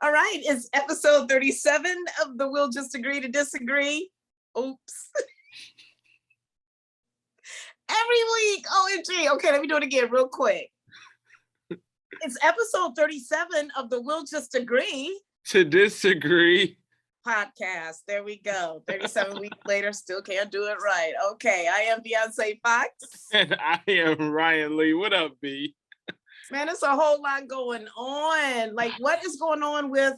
All right, it's episode 37 of the We'll Just Agree to Disagree. Oops. Every week, OMG. Okay, let me do it again real quick. It's episode 37 of the We'll Just Agree to Disagree podcast. There we go. 37 weeks later, still can't do it right. Okay, I am Beyonce Fox. And I am Ryan Lee. What up, B? Man, there's a whole lot going on. Like, what is going on with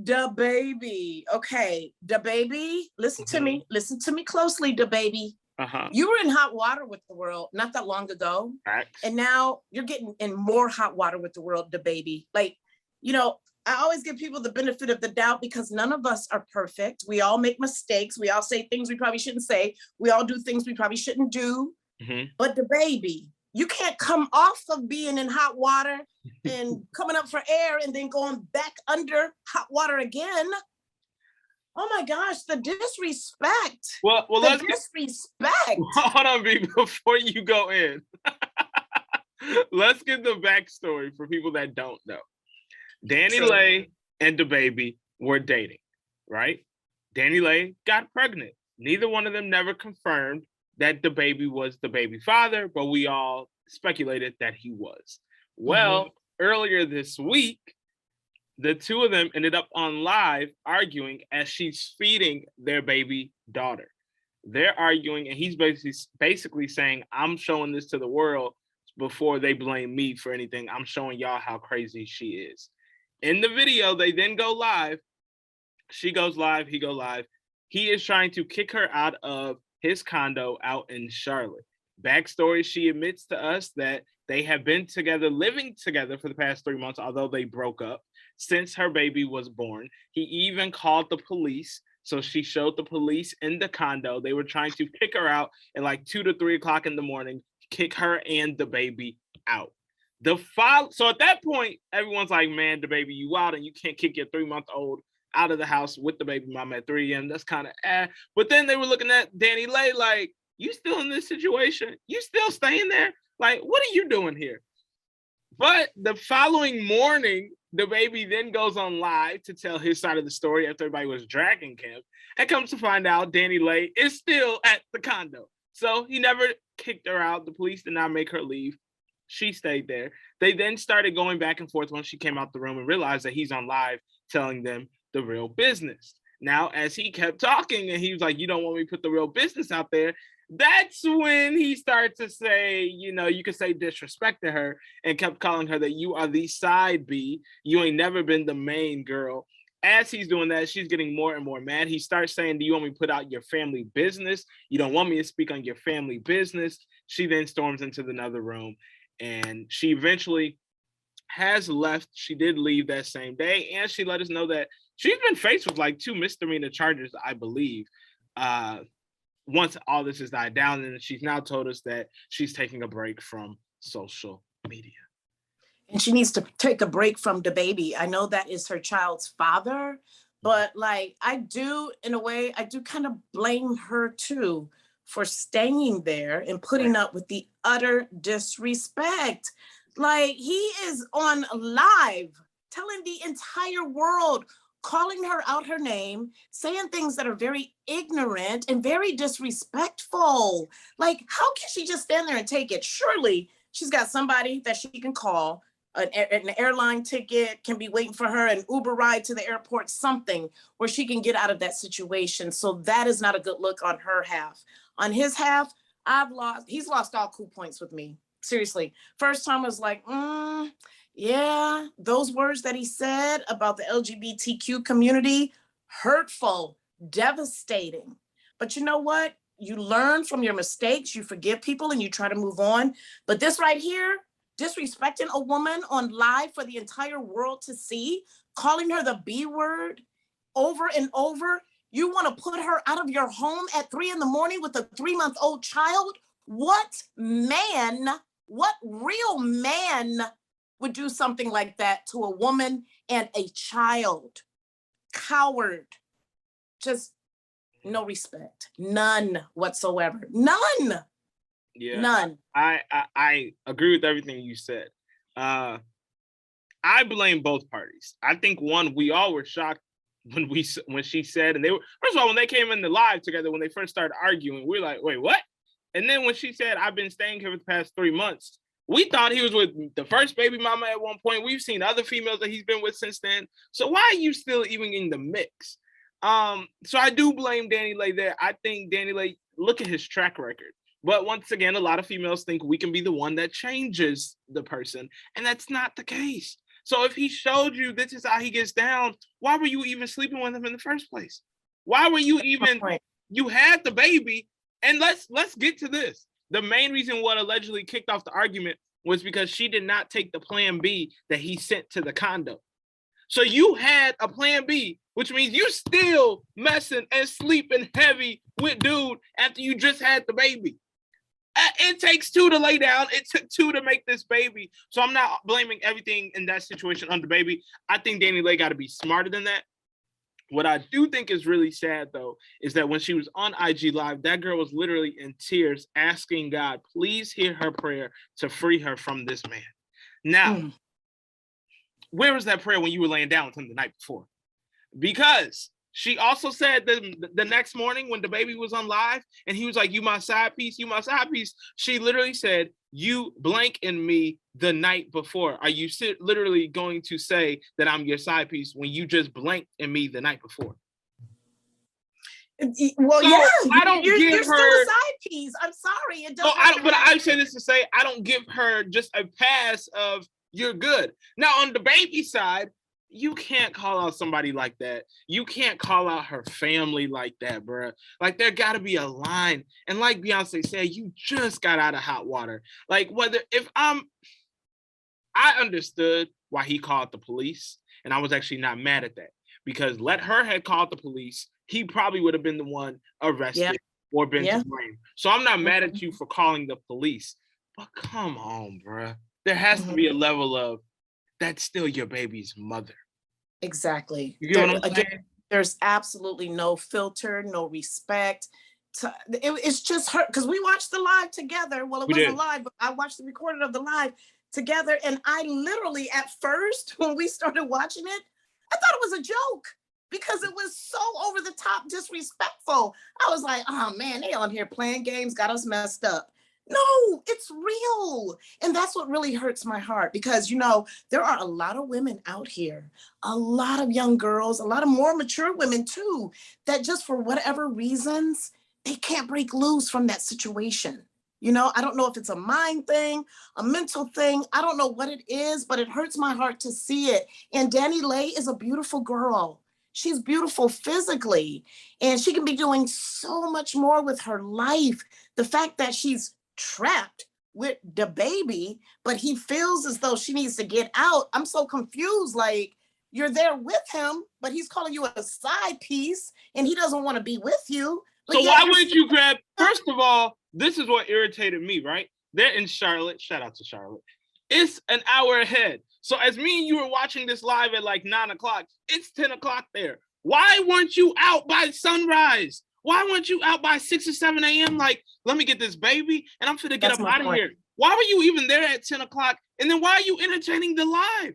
DaBaby? Okay, DaBaby, listen to me. Listen to me closely, DaBaby. You were in hot water with the world not that long ago. Right. And now you're getting in more hot water with the world, DaBaby. Like, you know, I always give people the benefit of the doubt because none of us are perfect. We all make mistakes. We all say things we probably shouldn't say. We all do things we probably shouldn't do. But DaBaby, you can't come off of being in hot water and coming up for air and then going back under hot water again. Oh my gosh, the disrespect. Well, let's disrespect. Hold on, B, before you go in. Let's get the backstory for people that don't know. DaniLeigh and DaBaby were dating, right? DaniLeigh got pregnant. Neither one of them never confirmed that DaBaby was the baby father, but we all speculated that he was. Well, earlier this week, the two of them ended up on live arguing as she's feeding their baby daughter. They're arguing, and he's basically saying, I'm showing this to the world before they blame me for anything. I'm showing y'all how crazy she is. In the video, they then go live. She goes live, he goes live. He is trying to kick her out of his condo out in Charlotte. Backstory, she admits to us that they have been together, living together for the past 3 months, although they broke up since her baby was born. He even called the police. So she showed the police in the condo. They were trying to kick her out at like 2 to 3 o'clock in the morning, kick her and DaBaby out. So at that point, everyone's like, man, DaBaby, you out and you can't kick your 3-month-old out of the house with the baby mama at 3 a.m. That's kind of But then they were looking at DaniLeigh like, you still in this situation? You still staying there? Like, what are you doing here? But the following morning, DaBaby then goes on live to tell his side of the story after everybody was dragging him. And comes to find out DaniLeigh is still at the condo. So he never kicked her out. The police did not make her leave. She stayed there. They then started going back and forth once she came out the room and realized that he's on live telling them the real business. Now, as he kept talking and he was like, you don't want me to put the real business out there, that's when he started to say, you know, you could say disrespect to her and kept calling her that you are the side B. You ain't never been the main girl. As he's doing that, she's getting more and more mad. He starts saying, do you want me to put out your family business? You don't want me to speak on your family business. She then storms into another room and she eventually has left. She did leave that same day. And she let us know that she's been faced with like 2 misdemeanor charges, I believe, once all this has died down. And she's now told us that she's taking a break from social media. And she needs to take a break from DaBaby. I know that is her child's father, but like I do kind of blame her too for staying there and putting up with the utter disrespect. Like he is on live telling the entire world, calling her out her name, saying things that are very ignorant and very disrespectful. Like, how can she just stand there and take it? Surely she's got somebody that she can call, an airline ticket can be waiting for her, an Uber ride to the airport, something where she can get out of that situation. So that is not a good look on her half. On his half, he's lost all cool points with me. Seriously. First time I was like, yeah, those words that he said about the LGBTQ community, hurtful, devastating. But you know what? You learn from your mistakes, you forgive people, and you try to move on. But this right here, disrespecting a woman on live for the entire world to see, calling her the B word over and over. You want to put her out of your home at 3 a.m. with a 3-month-old child? What real man would do something like that to a woman and a child? Coward. Just no respect. None whatsoever. None. Yeah. None. I agree with everything you said. I blame both parties. I think one, we all were shocked when she said, and they were, first of all, when they came in the live together, when they first started arguing, we were like, wait, what? And then when she said, I've been staying here for the past 3 months, we thought he was with the first baby mama at one point. We've seen other females that he's been with since then. So why are you still even in the mix? So I do blame DaniLeigh there. I think DaniLeigh, look at his track record. But once again, a lot of females think we can be the one that changes the person. And that's not the case. So if he showed you this is how he gets down, why were you even sleeping with him in the first place? Why were you even, you had the baby? And let's get to this. The main reason what allegedly kicked off the argument was because she did not take the plan B that he sent to the condo. So you had a plan B, which means you still messing and sleeping heavy with dude after you just had the baby. It takes two to lay down. It took two to make this baby. So I'm not blaming everything in that situation on DaBaby. I think DaniLeigh got to be smarter than that. What I do think is really sad, though, is that when she was on IG Live, that girl was literally in tears asking God, please hear her prayer to free her from this man. Now, where was that prayer when you were laying down with him the night before? Because she also said the next morning when DaBaby was on live and he was like, you my side piece, you my side piece. She literally said, you blank in me the night before. Are you literally going to say that I'm your side piece when you just blanked in me the night before? Well, so yeah, I don't give you're her still a side piece. I'm sorry. It doesn't but I say this to say, I don't give her just a pass of you're good. Now on DaBaby side, you can't call out somebody like that. You can't call out her family like that, bro. Like, there got to be a line. And like Beyonce said, you just got out of hot water. Like, I understood why he called the police. And I was actually not mad at that. Because let her had called the police, he probably would have been the one arrested or been to blame. So I'm not mad at you for calling the police. But come on, bro. There has to be a level of, that's still your baby's mother. Exactly. You get what I'm saying? There's absolutely no filter, no respect. It's just her, because we watched the live together. Well, it wasn't live, but I watched the recording of the live together. And I literally, at first, when we started watching it, I thought it was a joke because it was so over the top disrespectful. I was like, oh man, they on here playing games, got us messed up. No, it's real. And that's what really hurts my heart because, you know, there are a lot of women out here, a lot of young girls, a lot of more mature women too, that just for whatever reasons, they can't break loose from that situation. You know, I don't know if it's a mind thing, a mental thing. I don't know what it is, but it hurts my heart to see it. And DaniLeigh is a beautiful girl. She's beautiful physically, and she can be doing so much more with her life. The fact that she's trapped with DaBaby, but he feels as though she needs to get out. I'm so confused. Like, you're there with him, but he's calling you a side piece and he doesn't want to be with you. So why wouldn't you grab, first of all, this is what irritated me, right? They're in Charlotte. Shout out to Charlotte. It's an hour ahead. So as me and you were watching this live at like 9 o'clock, it's 10 o'clock there. Why weren't you out by sunrise? Why weren't you out by 6 or 7 a.m.? Like, let me get this baby and I'm finna get up out of here. Why were you even there at 10 o'clock? And then why are you entertaining the live?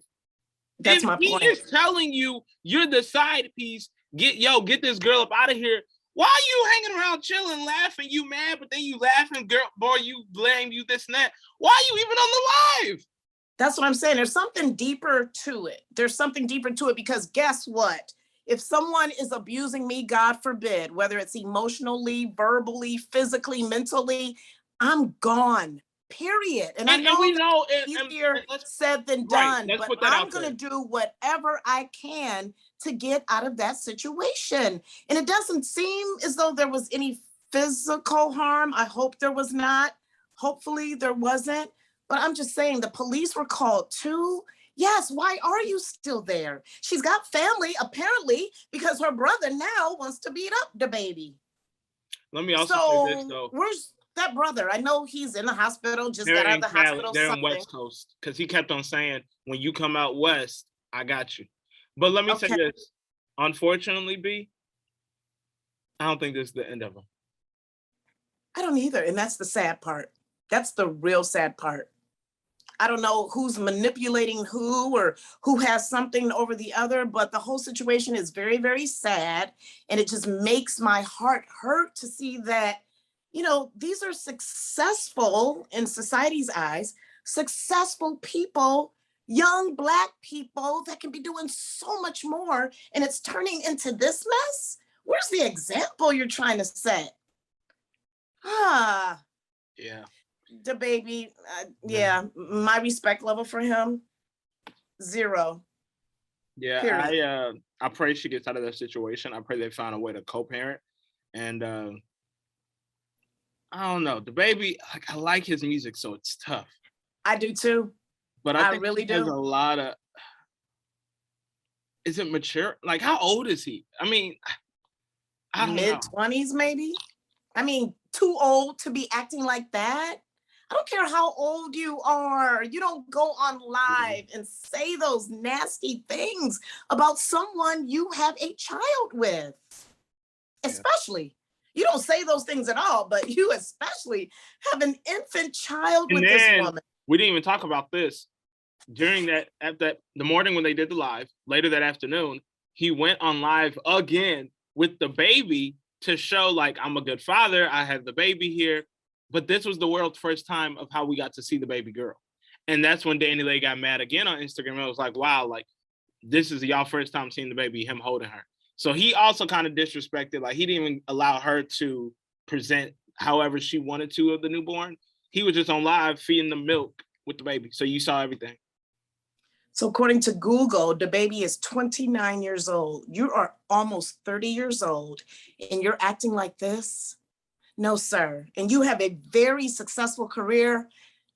That's my point. He is telling you you're the side piece, get this girl up out of here. Why are you hanging around chilling, laughing? You mad, but then you laughing, girl, boy, you blame, you this and that. Why are you even on the live? That's what I'm saying. There's something deeper to it. There's something deeper to it because guess what? If someone is abusing me, God forbid, whether it's emotionally, verbally, physically, mentally, I'm gone, period. And I know we know easier said than done, but I'm going to do whatever I can to get out of that situation. And it doesn't seem as though there was any physical harm. I hope there was not. Hopefully there wasn't. But I'm just saying the police were called too. Yes, why are you still there? She's got family, apparently, because her brother now wants to beat up DaBaby. Let me also say this, though. Where's that brother? I know he's in the hospital, just got out of the hospital. They're in West Coast, because he kept on saying, when you come out West, I got you. But let me say this. Unfortunately, B, I don't think this is the end of him. I don't either, and that's the sad part. That's the real sad part. I don't know who's manipulating who or who has something over the other, but the whole situation is very, very sad. And it just makes my heart hurt to see that, you know, these are successful in society's eyes, successful people, young Black people that can be doing so much more. And it's turning into this mess. Where's the example you're trying to set? Ah. Yeah. DaBaby, yeah, my respect level for him, 0. Yeah, Period. I pray she gets out of that situation. I pray they find a way to co-parent. And I don't know, DaBaby, like, I like his music, so it's tough. I do too. But I think really he has do. a lot of. Is it mature? Like, how old is he? I mean, I don't know. Mid-20s, maybe. I mean, too old to be acting like that. I don't care how old you are. You don't go on live and say those nasty things about someone you have a child with. Especially. You don't say those things at all, but you especially have an infant child with this woman. We didn't even talk about this. During the morning when they did the live, later that afternoon, he went on live again with DaBaby to show, like, I'm a good father. I have the baby here. But this was the world's first time of how we got to see the baby girl. And that's when DaniLeigh got mad again on Instagram. And it was like, wow, like, this is y'all first time seeing the baby, him holding her. So he also kind of disrespected, like, he didn't even allow her to present however she wanted to of the newborn. He was just on live feeding the milk with the baby. So you saw everything. So according to Google, DaBaby is 29 years old. You are almost 30 years old and you're acting like this? No, sir. And you have a very successful career?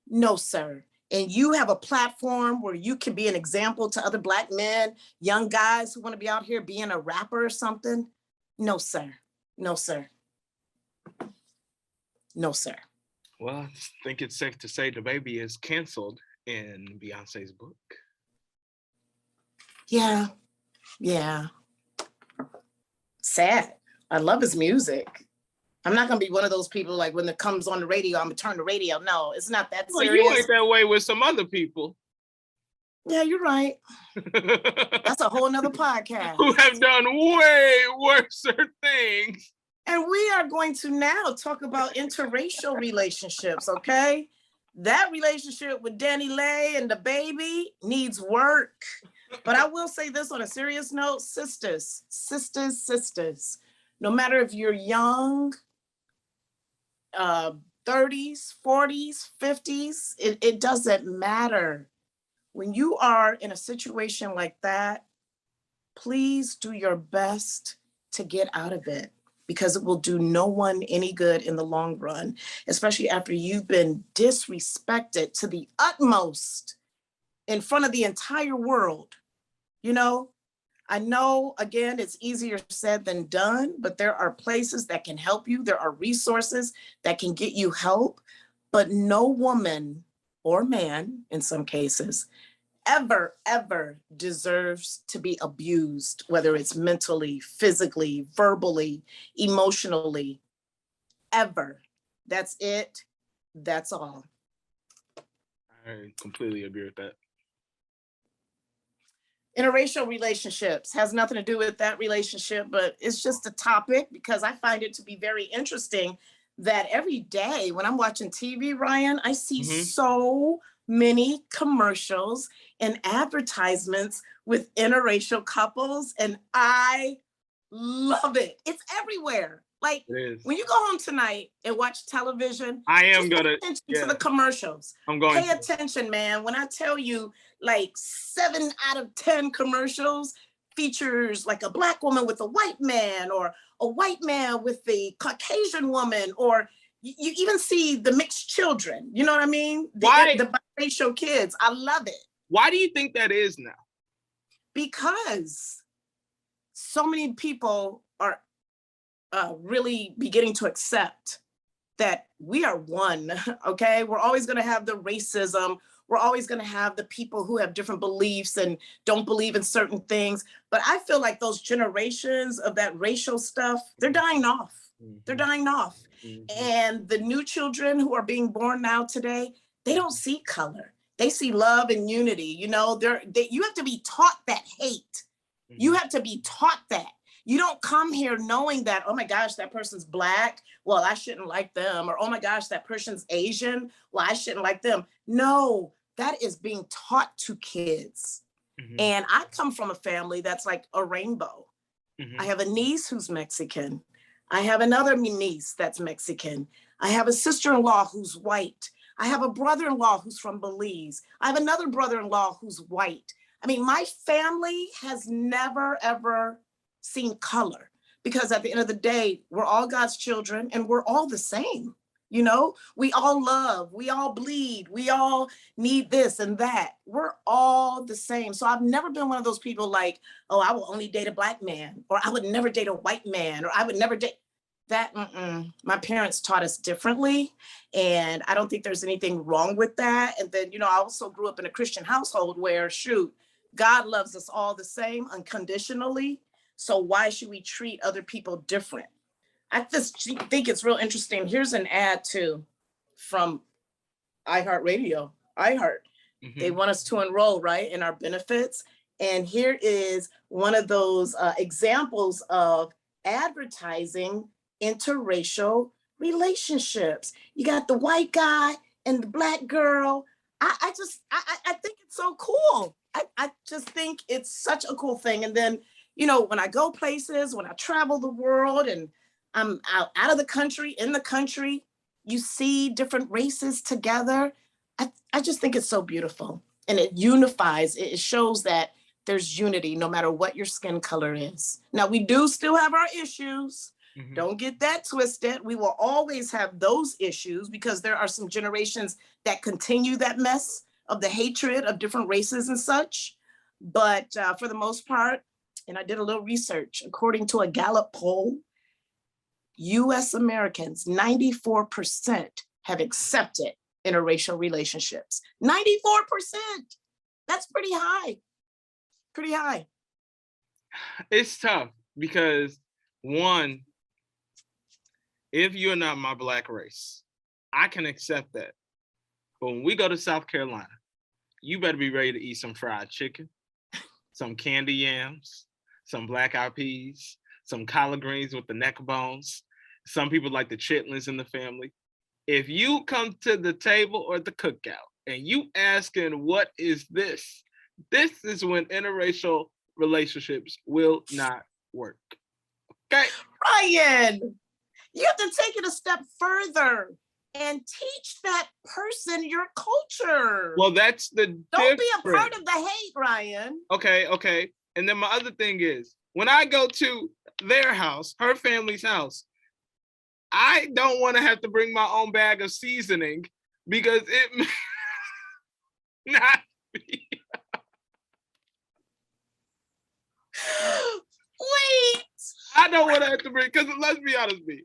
No, sir. And you have a platform where you can be an example to other Black men, young guys who want to be out here being a rapper or something? No, sir. No, sir. No, sir. Well, I think it's safe to say DaBaby is canceled in Beyonce's book. Yeah. Yeah. Sad. I love his music. I'm not gonna be one of those people like when it comes on the radio, I'm gonna turn the radio. No, it's not that serious. Well, you ain't that way with some other people. Yeah, you're right. That's a whole nother podcast. Who have done way worse things. And we are going to now talk about interracial relationships, okay? That relationship with DaniLeigh and DaBaby needs work. But I will say this on a serious note, sisters, no matter if you're young, 30s, 40s, 50s, it doesn't matter. When you are in a situation like that, please do your best to get out of it because it will do no one any good in the long run, especially after you've been disrespected to the utmost in front of the entire world. You know, I know, again, it's easier said than done, but there are places that can help you. There are resources that can get you help, but no woman or man, in some cases, ever deserves to be abused, whether it's mentally, physically, verbally, emotionally, ever. That's it. That's all. I completely agree with that. Interracial relationships has nothing to do with that relationship, but it's just a topic because I find it to be very interesting that every day when I'm watching TV, Ryan, I see so many commercials and advertisements with interracial couples, and I love it. It's everywhere. Like when you go home tonight and watch television, I am gonna pay attention to the commercials. I'm going pay attention, man. When I tell you, like 7 out of 10 commercials features like a Black woman with a white man, or a white man with the Caucasian woman, or you even see the mixed children. You know what I mean? The biracial kids. I love it. Why do you think that is now? Because so many people are really beginning to accept that we are one, okay? We're always gonna have the racism. We're always gonna have the people who have different beliefs and don't believe in certain things. But I feel like those generations of that racial stuff, they're dying off. They're dying off. And the new children who are being born now today, they don't see color. They see love and unity. You know, you have to be taught that hate. You have to be taught that. You don't come here knowing that, oh my gosh, that person's Black. Well, I shouldn't like them. Or, oh my gosh, that person's Asian. Well, I shouldn't like them. No, that is being taught to kids. And I come from a family that's like a rainbow. I have a niece who's Mexican. I have another niece that's Mexican. I have a sister-in-law who's white. I have a brother-in-law who's from Belize. I have another brother-in-law who's white. I mean, my family has never, ever seen color, because at the end of the day, we're all God's children and we're all the same. You know, we all love, we all bleed, we all need this and that. We're all the same. So I've never been one of those people like, oh, I will only date a Black man, or I would never date a white man, or I would never date that. My parents taught us differently. And I don't think there's anything wrong with that. And then, you know, I also grew up in a Christian household where, shoot, God loves us all the same unconditionally. So why should we treat other people different? I just think it's real interesting. Here's an ad too from iHeartRadio. They want us to enroll, right, in our benefits. And here is one of those examples of advertising interracial relationships. You got the white guy and the Black girl. I think it's so cool. I just think it's such a cool thing. And then, you know, when I go places, when I travel the world and I'm out of the country, in the country, you see different races together. I just think it's so beautiful. And it unifies, it shows that there's unity no matter what your skin color is. Now, we do still have our issues. Don't get that twisted. We will always have those issues because there are some generations that continue that mess of the hatred of different races and such. But for the most part, and I did a little research, according to a Gallup poll, US Americans, 94% have accepted interracial relationships. 94%. That's pretty high. Pretty high. It's tough because, one, if you're not my Black race, I can accept that. But when we go to South Carolina, you better be ready to eat some fried chicken, some candy yams, some black eyed peas, some collard greens with the neck bones. Some people like the chitlins in the family. If you come to the table or the cookout and you asking, what is this? This is when interracial relationships will not work. Okay? Ryan, you have to take it a step further and teach that person your culture. Well, that's the Don't be a part of the hate, Ryan. Okay. And then my other thing is, when I go to their house, her family's house, I don't want to have to bring my own bag of seasoning because it may not be. Wait. I don't want to have to bring, because let's be honest, B.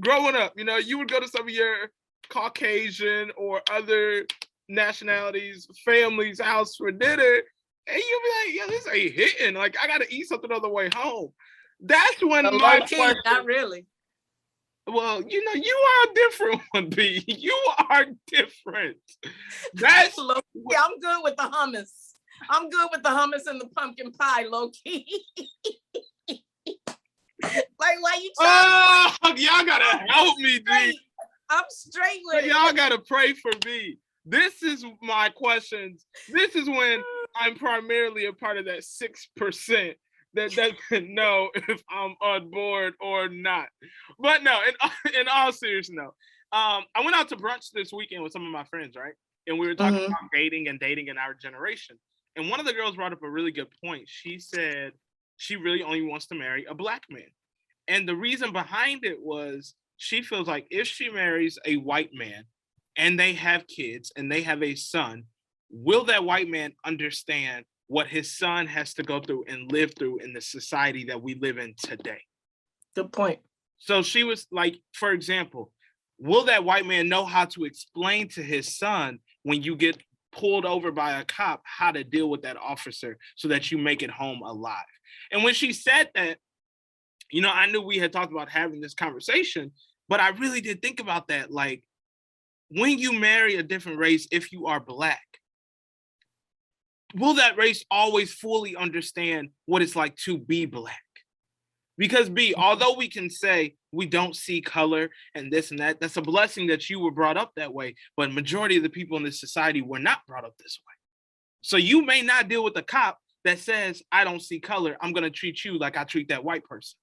Growing up, you know, you would go to some of your Caucasian or other nationalities, families' house for dinner, and you'll be like, yeah, this ain't hitting. Like, I got to eat something on the way home. That's when my question, not really. Well, you know, you are a different one, B. You are different. That's low key. I'm good with the hummus. I'm good with the hummus and the pumpkin pie, low key. Like, why you trying? Oh, y'all gotta help me, B. I'm straight with it. Y'all gotta pray for me. This is my questions. This is when I'm primarily a part of that 6% that doesn't know if I'm on board or not. But no, in all seriousness, no. I went out to brunch this weekend with some of my friends, right? And we were talking about dating in our generation. And one of the girls brought up a really good point. She said she really only wants to marry a Black man. And the reason behind it was she feels like if she marries a white man and they have kids and they have a son, will that white man understand what his son has to go through and live through in the society that we live in today? Good point. So she was like, for example, will that white man know how to explain to his son when you get pulled over by a cop how to deal with that officer so that you make it home alive? And when she said that, you know, I knew we had talked about having this conversation, but I really did think about that. Like, when you marry a different race, if you are Black, will that race always fully understand what it's like to be Black? Because although we can say we don't see color and this and that, that's a blessing that you were brought up that way. But majority of the people in this society were not brought up this way. So you may not deal with a cop that says, I don't see color. I'm going to treat you like I treat that white person.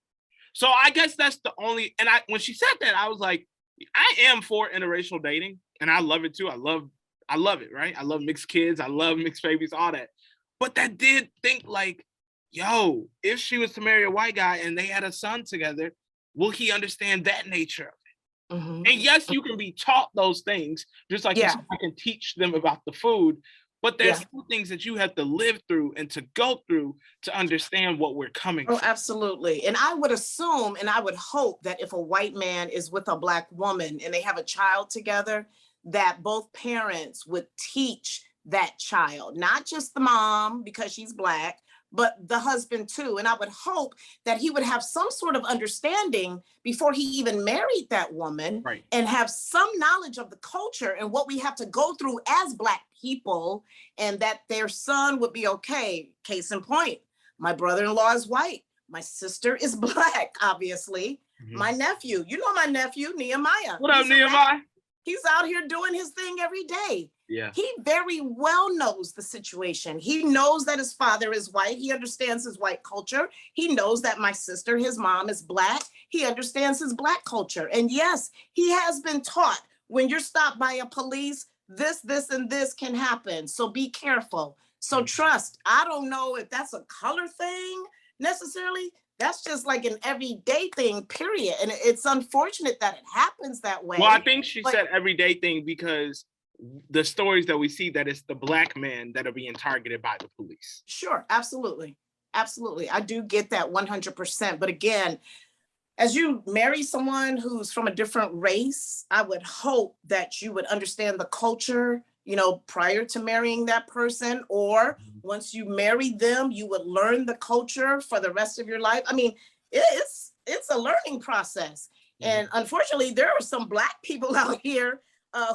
So I guess that's the only, and when she said that, I was like, I am for interracial dating and I love it too. I love it, right? I love mixed kids. I love mixed babies, all that. But that did think like, yo, if she was to marry a white guy and they had a son together, will he understand that nature of it? Mm-hmm. And yes, you can be taught those things, just like you said, I can teach them about the food, but there's some things that you have to live through and to go through to understand what we're coming from. Absolutely. And I would assume and I would hope that if a white man is with a Black woman and they have a child together, that both parents would teach that child, not just the mom because she's Black, but the husband too. And I would hope that he would have some sort of understanding before he even married that woman, right, and have some knowledge of the culture and what we have to go through as Black people, and that their son would be okay. Case in point, my brother-in-law is white. My sister is Black, obviously. Mm-hmm. My nephew, you know my nephew, Nehemiah. What up, Nehemiah? He's out here doing his thing every day. Yeah. He very well knows the situation. He knows that his father is white. He understands his white culture. He knows that my sister, his mom, is Black. He understands his Black culture. And yes, he has been taught when you're stopped by a police, this, and this can happen. So be careful. So trust. I don't know if that's a color thing necessarily. That's just like an everyday thing, period. And it's unfortunate that it happens that way. Well, I think she said everyday thing because the stories that we see that it's the Black men that are being targeted by the police. Sure, absolutely. Absolutely. I do get that 100%. But again, as you marry someone who's from a different race, I would hope that you would understand the culture, you know, prior to marrying that person, or once you marry them, you would learn the culture for the rest of your life. I mean, it's a learning process. And unfortunately, there are some Black people out here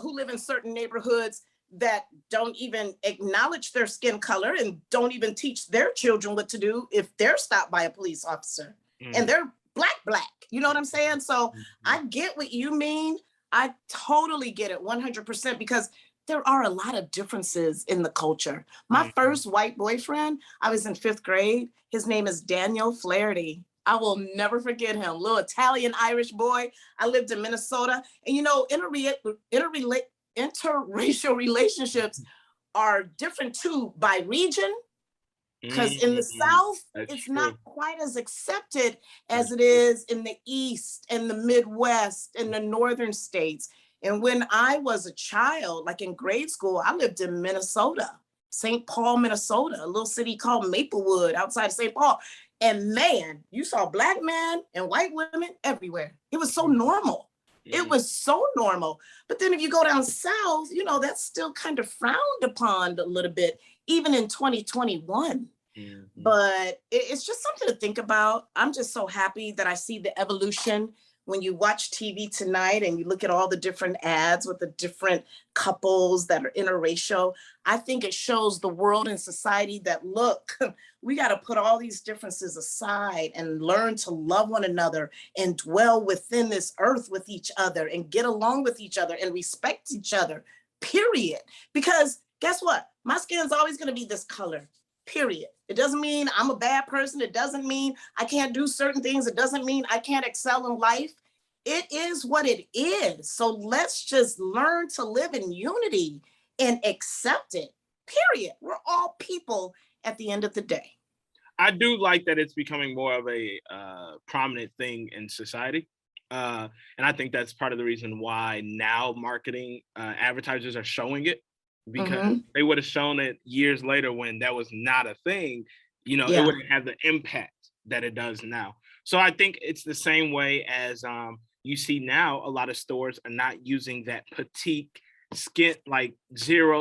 who live in certain neighborhoods that don't even acknowledge their skin color and don't even teach their children what to do if they're stopped by a police officer. And they're Black. You know what I'm saying? So I get what you mean. I totally get it 100%, because there are a lot of differences in the culture. My first white boyfriend, I was in 5th grade. His name is Daniel Flaherty. I will never forget him. Little Italian Irish boy. I lived in Minnesota. And you know, interracial relationships are different too by region. Because in the South, it's not quite as accepted as it is in the East and the Midwest and the Northern states. And when I was a child, like in grade school, I lived in Minnesota, St. Paul, Minnesota, a little city called Maplewood outside of St. Paul. And man, you saw Black men and white women everywhere. It was so normal. It was so normal. But then if you go down South, you know, that's still kind of frowned upon a little bit, even in 2021. But it's just something to think about. I'm just so happy that I see the evolution when you watch TV tonight and you look at all the different ads with the different couples that are interracial. I think it shows the world and society that, look, we got to put all these differences aside and learn to love one another and dwell within this earth with each other and get along with each other and respect each other, period. Because guess what? My skin's always going to be this color. Period. It doesn't mean I'm a bad person. It doesn't mean I can't do certain things. It doesn't mean I can't excel in life. It is what it is. So let's just learn to live in unity and accept it. Period. We're all people at the end of the day. I do like that it's becoming more of a prominent thing in society. And I think that's part of the reason why now marketing advertisers are showing it. Because they would have shown it years later when that was not a thing, you know, it wouldn't have the impact that it does now. So I think it's the same way as you see now, a lot of stores are not using that petite skin, like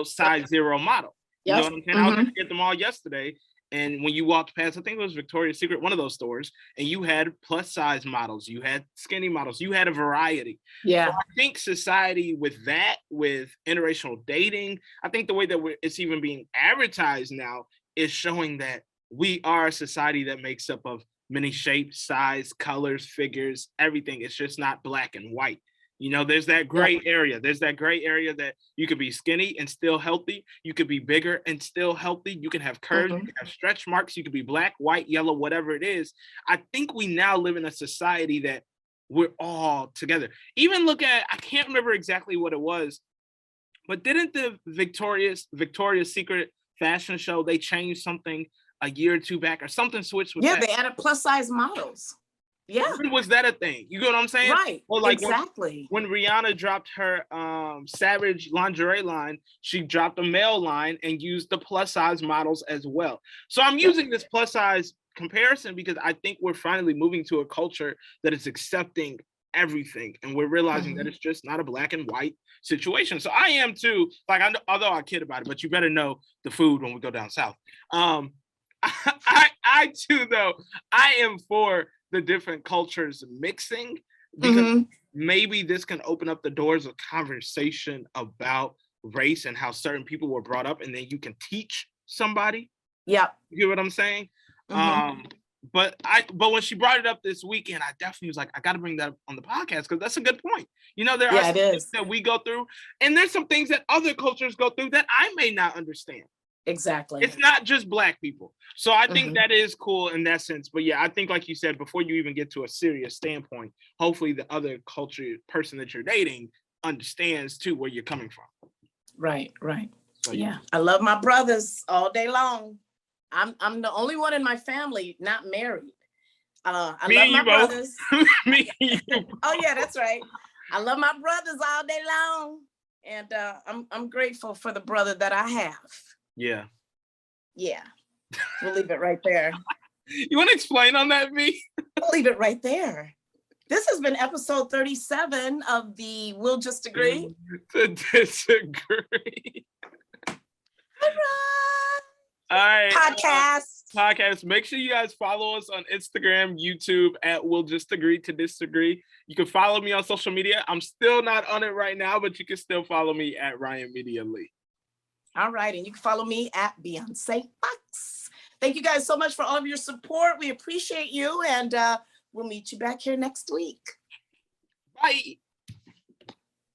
size zero model. You know what I'm saying? I was at the mall yesterday And when you walked past, I think it was Victoria's Secret, one of those stores, and you had plus size models, you had skinny models, you had a variety. Yeah. So I think society with that, with interracial dating, I think the way that it's even being advertised now is showing that we are a society that makes up of many shapes, size, colors, figures, everything. It's just not black and white. You know, there's that gray area. There's that gray area that you could be skinny and still healthy. You could be bigger and still healthy. You can have curves, you can have stretch marks. You could be black, white, yellow, whatever it is. I think we now live in a society that we're all together. Even look at, I can't remember exactly what it was, but didn't the Victoria's Secret fashion show, they changed something a year or two back or something switched with that? Yeah, they added plus size models. Yeah. When was that a thing? You get what I'm saying? Right. Or like exactly. When Rihanna dropped her Savage lingerie line, she dropped a male line and used the plus size models as well. So I'm using this plus size comparison because I think we're finally moving to a culture that is accepting everything, and we're realizing that it's just not a black and white situation. So I am too, like, although I kid about it, but you better know the food when we go down south. I too, though, I am for the different cultures mixing, because maybe this can open up the doors of conversation about race and how certain people were brought up, and then you can teach somebody. Yeah. You get what I'm saying? But when she brought it up this weekend, I definitely was like, I got to bring that up on the podcast because that's a good point. You know, there are some things that we go through, and there's some things that other cultures go through that I may not understand. Exactly. It's not just Black people. So I think that is cool in that sense. But yeah, I think, like you said, before you even get to a serious standpoint, hopefully the other culture person that you're dating understands too where you're coming from. Right. So, yeah. I love my brothers all day long. I'm the only one in my family not married. I love my brothers. Me and you. Oh yeah, that's right. I love my brothers all day long, and I'm grateful for the brother that I have. Yeah. We'll leave it right there. You want to explain on that, V? We'll leave it right there. This has been episode 37 of the We'll Just Agree. To disagree. All right. Podcast. Make sure you guys follow us on Instagram, YouTube at We'll Just Agree to Disagree. You can follow me on social media. I'm still not on it right now, but you can still follow me at Ryan Media Lee. All right, and you can follow me at Beyonce Fox. Thank you guys so much for all of your support. We appreciate you, and we'll meet you back here next week. Bye.